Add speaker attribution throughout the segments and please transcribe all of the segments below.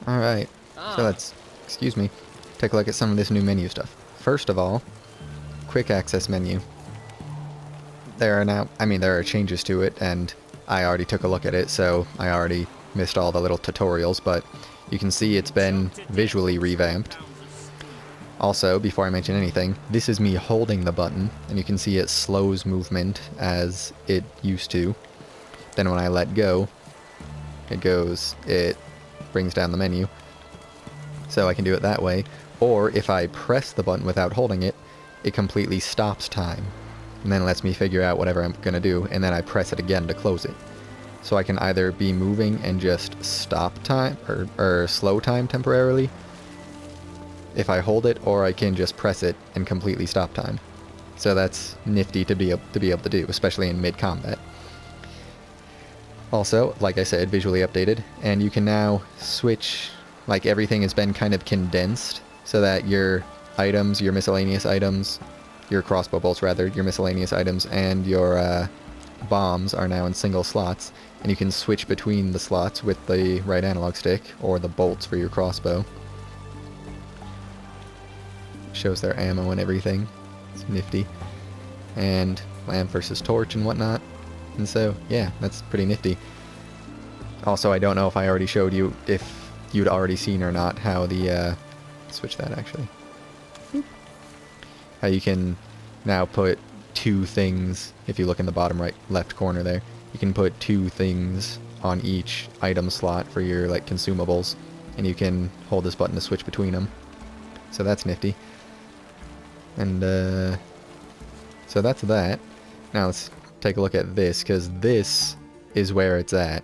Speaker 1: Alright, so let's, excuse me, take a look at some of this new menu stuff. First of all, quick access menu. There are now, there are changes to it, and I already took a look at it, so I already missed all the little tutorials, but you can see it's been visually revamped. Also, before I mention anything, this is me holding the button, and you can see it slows movement as it used to. Then when I let go, it brings down the menu. So I can do it that way. Or if I press the button without holding it, it completely stops time. And then lets me figure out whatever I'm going to do, and then I press it again to close it. So I can either be moving and just stop time, or slow time temporarily, if I hold it, or I can just press it and completely stop time. So that's nifty to be able to do, especially in mid-combat. Also, like I said, visually updated, and you can now switch, like everything has been kind of condensed, so that your items, your miscellaneous items, your crossbow bolts rather, your miscellaneous items, and your bombs are now in single slots, and you can switch between the slots with the right analog stick, or the bolts for your crossbow. Shows their ammo and everything. It's nifty. And lamp versus torch and whatnot. And so, yeah, that's pretty nifty. Also, I don't know if I already showed you, if you'd already seen or not, how the, switch that actually. How you can now put two things, if you look in the bottom right, left corner there, you can put two things on each item slot for your, like, consumables. And you can hold this button to switch between them. So that's nifty. And, so that's that. Now let's take a look at this, because this is where it's at.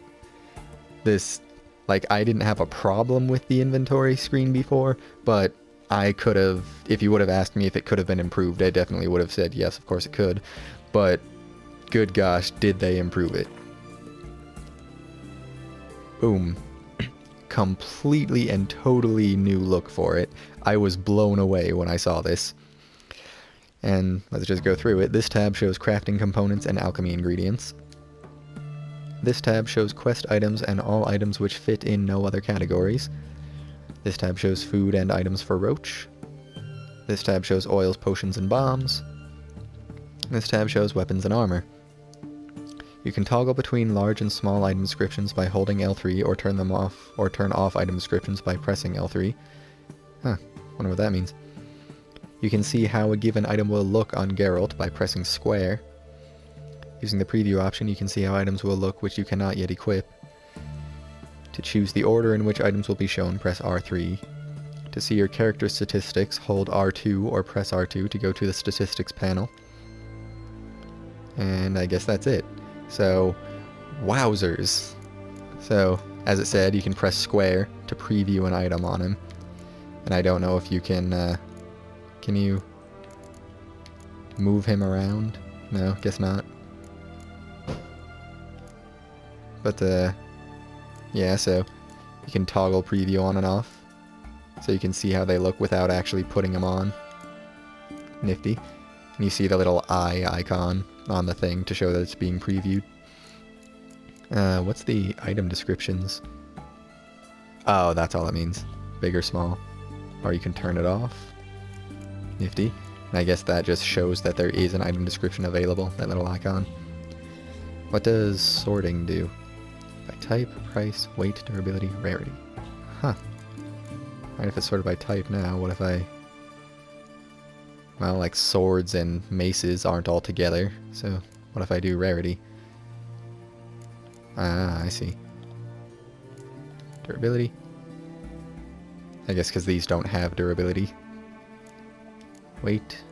Speaker 1: This, like, I didn't have a problem with the inventory screen before, but I could have, if you would have asked me if it could have been improved, I definitely would have said yes, of course it could. But, good gosh, did they improve it. Boom. Completely and totally new look for it. I was blown away when I saw this. And let's just go through it. This tab shows crafting components and alchemy ingredients. This tab shows quest items and all items which fit in no other categories. This tab shows food and items for Roach. This tab shows oils, potions, and bombs. This tab shows weapons and armor. You can toggle between large and small item descriptions by holding L3, or turn them off, or turn off item descriptions by pressing L3. Huh, wonder what that means. You can see how a given item will look on Geralt by pressing square. Using the preview option, you can see how items will look which you cannot yet equip. To choose the order in which items will be shown, press R3. To see your character statistics, hold R2 or press R2 to go to the statistics panel. And I guess that's it. So, wowzers. So, as it said, you can press square to preview an item on him. And I don't know if you can you move him around? No, guess not. But, yeah, so you can toggle preview on and off. So you can see how they look without actually putting them on. Nifty. And you see the little eye icon on the thing to show that it's being previewed. What's the item descriptions? Oh, that's all it means. Big or small. Or you can turn it off. Nifty. And I guess that just shows that there is an item description available, that little icon. What does sorting do? By type, price, weight, durability, rarity. Huh. Alright, if it's sorted by type now, what if I... Well, like swords and maces aren't all together, so what if I do rarity? Ah, I see. Durability? I guess because these don't have durability. Weight.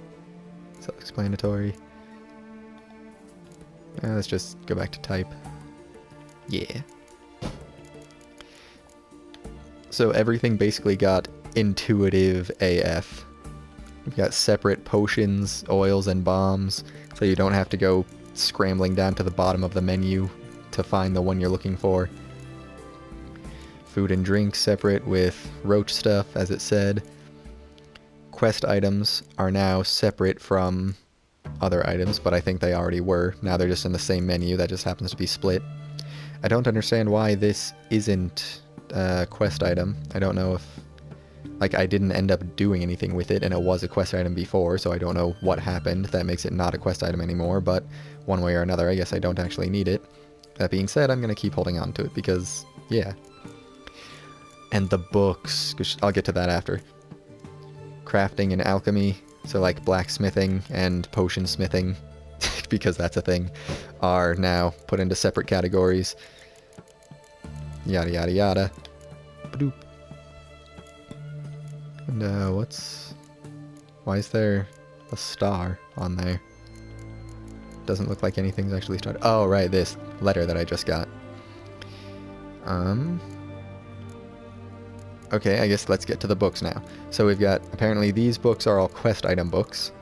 Speaker 1: Self-explanatory. Let's just go back to type. Yeah. So everything basically got intuitive AF. We've got separate potions, oils, and bombs, so you don't have to go scrambling down to the bottom of the menu to find the one you're looking for. Food and drink separate with roach stuff, as it said. Quest items are now separate from other items, but I think they already were. Now they're just in the same menu, that just happens to be split. I don't understand why this isn't quest item. I don't know if... Like, I didn't end up doing anything with it, and it was a quest item before, so I don't know what happened that makes it not a quest item anymore, but one way or another, I guess I don't actually need it. That being said, I'm going to keep holding on to it, because, yeah. And the books, I'll get to that after. Crafting and alchemy, so like blacksmithing and potion smithing, because that's a thing, are now put into separate categories. Yada yada yada. Ba-doop. And why is there a star on there? Doesn't look like anything's actually started. Oh, right, this letter that I just got. Okay, I guess let's get to the books now. So we've got, apparently these books are all quest item books,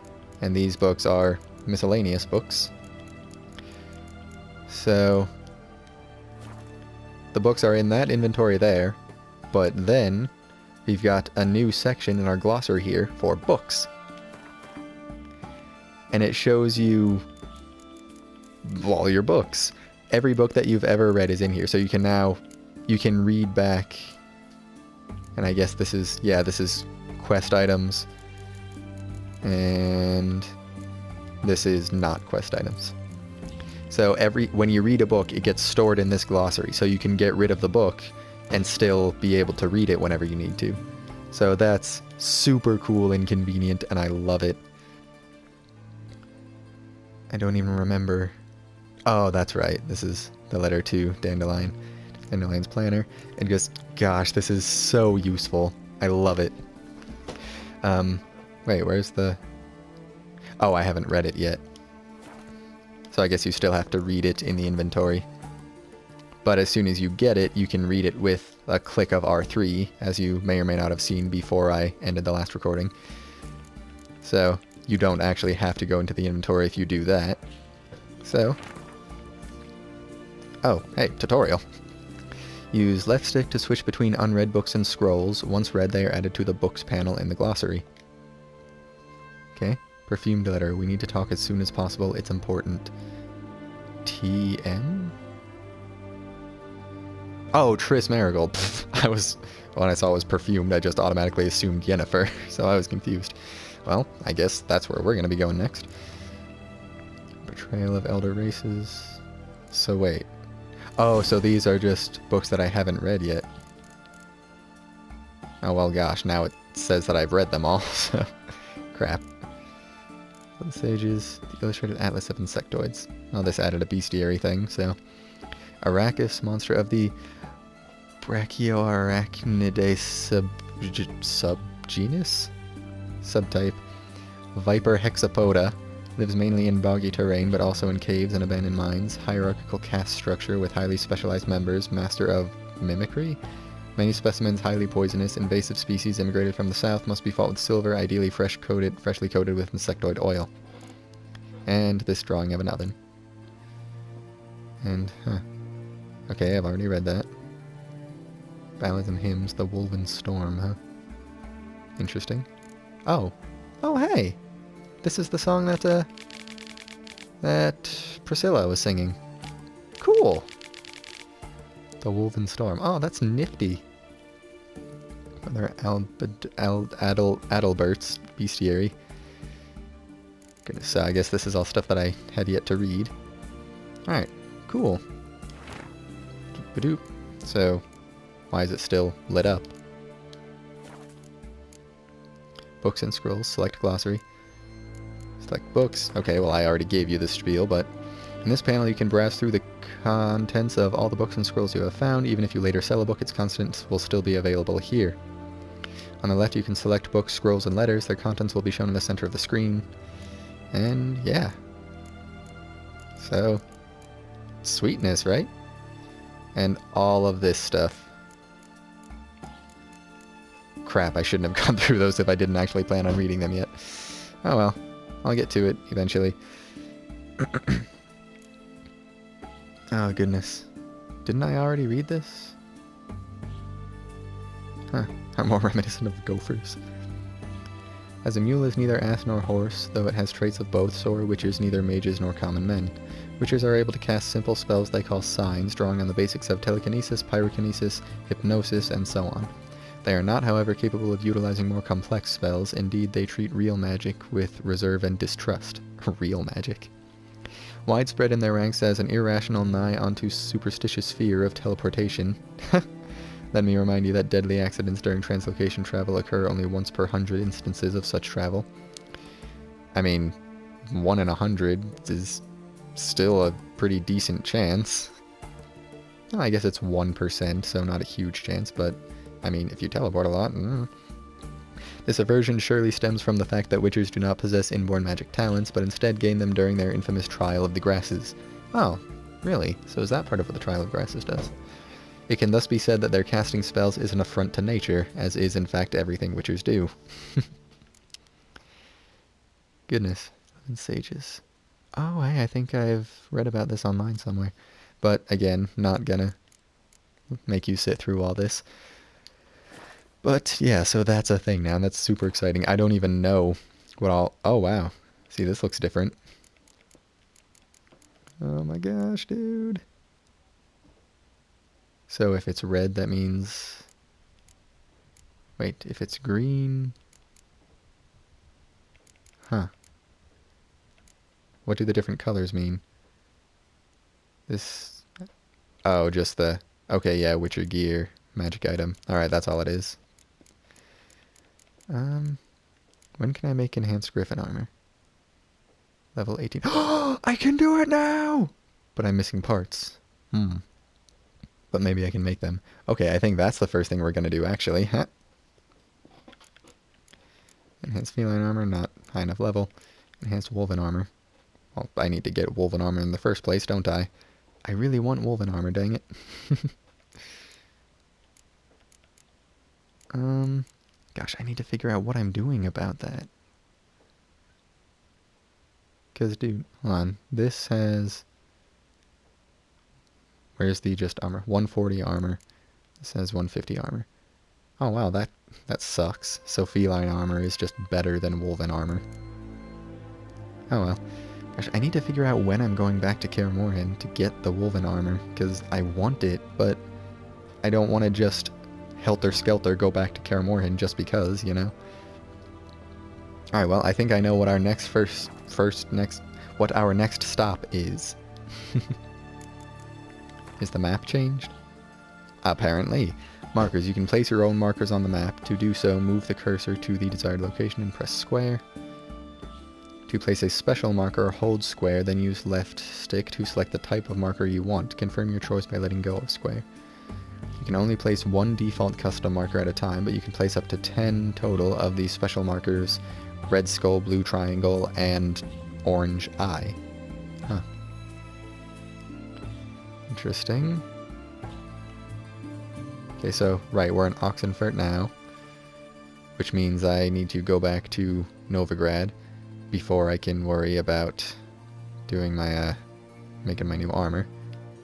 Speaker 1: and these books are miscellaneous books. So the books are in that inventory there, but then we've got a new section in our glossary here for books. And it shows you all your books. Every book that you've ever read is in here. So you can read back, and I guess this is quest items. And this is not quest items. So when you read a book, it gets stored in this glossary. So you can get rid of the book and still be able to read it whenever you need to. So that's super cool and convenient, and I love it. I don't even remember. Oh, that's right. This is the letter to Dandelion. Dandelion's planner. And just, gosh, this is so useful. I love it. Wait, where's the... Oh, I haven't read it yet. So I guess you still have to read it in the inventory. But as soon as you get it, you can read it with a click of R3, as you may or may not have seen before I ended the last recording. So you don't actually have to go into the inventory if you do that. So, oh, hey, tutorial. Use left stick to switch between unread books and scrolls. Once read, they are added to the books panel in the glossary. Okay, perfumed letter. We need to talk as soon as possible. It's important. TM? Oh, Triss Marigold. Pfft, when I saw it was perfumed, I just automatically assumed Yennefer, so I was confused. Well, I guess that's where we're going to be going next. Betrayal of Elder Races. So wait. Oh, so these are just books that I haven't read yet. Oh, well, gosh, now it says that I've read them all, so... Crap. The Sages, the Illustrated Atlas of Insectoids. Oh, this added a bestiary thing, so... Arachis, monster of the Brachioarachnidae subgenus? Subtype. Viper hexapoda. Lives mainly in boggy terrain, but also in caves and abandoned mines. Hierarchical caste structure with highly specialized members. Master of mimicry. Many specimens highly poisonous. Invasive species immigrated from the south. Must be fought with silver, ideally freshly coated with insectoid oil. And this drawing of an oven. And, okay, I've already read that. Ballads and Hymns, The Woven Storm, huh? Interesting. Oh. Oh, hey! This is the song that Priscilla was singing. Cool! The Woven Storm. Oh, that's nifty. Another Adalbert's bestiary. Goodness, so I guess this is all stuff that I had yet to read. Alright, cool. Doop-a-doop. So, why is it still lit up? Books and scrolls, select glossary. Select books. Okay, well I already gave you the spiel, but in this panel you can browse through the contents of all the books and scrolls you have found. Even if you later sell a book, its contents will still be available here. On the left you can select books, scrolls, and letters. Their contents will be shown in the center of the screen. And yeah. So, sweetness, right? And all of this stuff. Crap, I shouldn't have gone through those if I didn't actually plan on reading them yet. Oh well, I'll get to it eventually. Oh goodness. Didn't I already read this? Huh, I'm more reminiscent of the Gophers. As a mule is neither ass nor horse, though it has traits of both, so are witchers neither mages nor common men. Witchers are able to cast simple spells they call signs, drawing on the basics of telekinesis, pyrokinesis, hypnosis, and so on. They are not, however, capable of utilizing more complex spells. Indeed, they treat real magic with reserve and distrust. Real magic. Widespread in their ranks as an irrational nigh onto superstitious fear of teleportation. Let me remind you that deadly accidents during translocation travel occur only once per 100 instances of such travel. I mean, 1 in 100 is still a pretty decent chance. Well, I guess it's 1%, so not a huge chance, but, I mean, if you teleport a lot... This aversion surely stems from the fact that witchers do not possess inborn magic talents, but instead gain them during their infamous Trial of the Grasses. Oh, really? So is that part of what the Trial of Grasses does? It can thus be said that their casting spells is an affront to nature, as is in fact everything witchers do. Goodness. 11 sages. Oh, hey, I think I've read about this online somewhere. But, again, not gonna make you sit through all this. But, yeah, so that's a thing now, and that's super exciting. I don't even know what all... Oh, wow. See, this looks different. Oh my gosh, dude. So if it's red, that means... Wait, if it's green... Huh. What do the different colors mean? This... Oh, just the... Okay, yeah, Witcher gear, magic item. Alright, that's all it is. When can I make enhanced griffin armor? Level 18. Oh, I can do it now! But I'm missing parts. But maybe I can make them. Okay, I think that's the first thing we're going to do, actually. Enhanced feline armor, not high enough level. Enhanced woven armor. Well, I need to get woven armor in the first place, don't I? I really want woven armor, dang it. Gosh, I need to figure out what I'm doing about that. Because, dude, hold on. This has... Where's the just armor? 140 armor. This has 150 armor. Oh, wow, that sucks. So feline armor is just better than woven armor. Oh, well. Gosh, I need to figure out when I'm going back to Kaer Morhen to get the woven armor, because I want it, but I don't want to just helter-skelter go back to Kaer Morhen just because, you know? Alright, well, I think I know what our next what our next stop is. Is the map changed? Apparently. Markers. You can place your own markers on the map. To do so, move the cursor to the desired location and press square. To place a special marker, hold square, then use left stick to select the type of marker you want. Confirm your choice by letting go of square. You can only place one default custom marker at a time, but you can place up to 10 total of these special markers: red skull, blue triangle, and orange eye. Huh. Interesting. Okay, so, right, we're in Oxenfurt now, which means I need to go back to Novigrad before I can worry about doing my, making my new armor,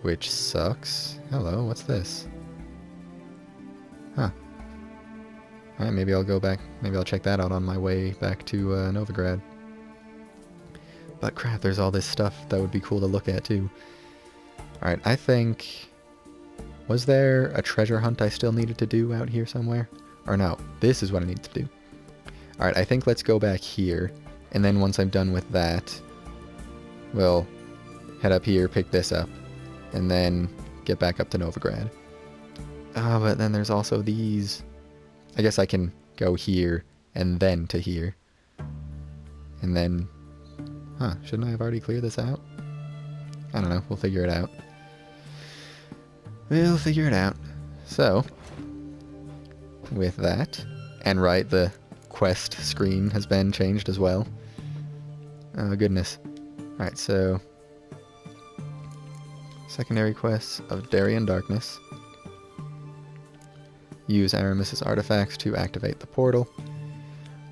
Speaker 1: which sucks. Hello, what's this? Huh. Alright, maybe I'll go back, maybe I'll check that out on my way back to Novigrad. But crap, there's all this stuff that would be cool to look at too. Alright, I think... Was there a treasure hunt I still needed to do out here somewhere? Or no, this is what I need to do. Alright, I think let's go back here, and then once I'm done with that, we'll head up here, pick this up, and then get back up to Novigrad. But then there's also these... I guess I can go here, and then to here. And then... Huh, shouldn't I have already cleared this out? I don't know, we'll figure it out. We'll figure it out. So, with that, and right, the quest screen has been changed as well. Oh goodness. Alright, so... Secondary quests of Darien Darkness. Use Aramis's artifacts to activate the portal.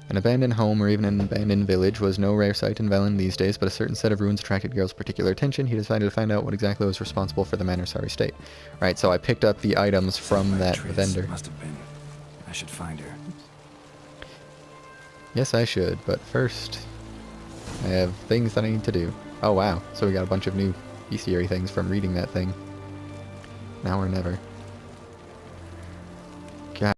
Speaker 1: An abandoned home or even an abandoned village was no rare sight in Velen these days, but a certain set of ruins attracted Geralt's particular attention. He decided to find out what exactly was responsible for the manor's sorry state. Right, so I picked up the items from that vendor.
Speaker 2: Must have been. I should find her.
Speaker 1: Yes, I should, but first, I have things that I need to do. Oh wow, so we got a bunch of new bestiary things from reading that thing. Now or never.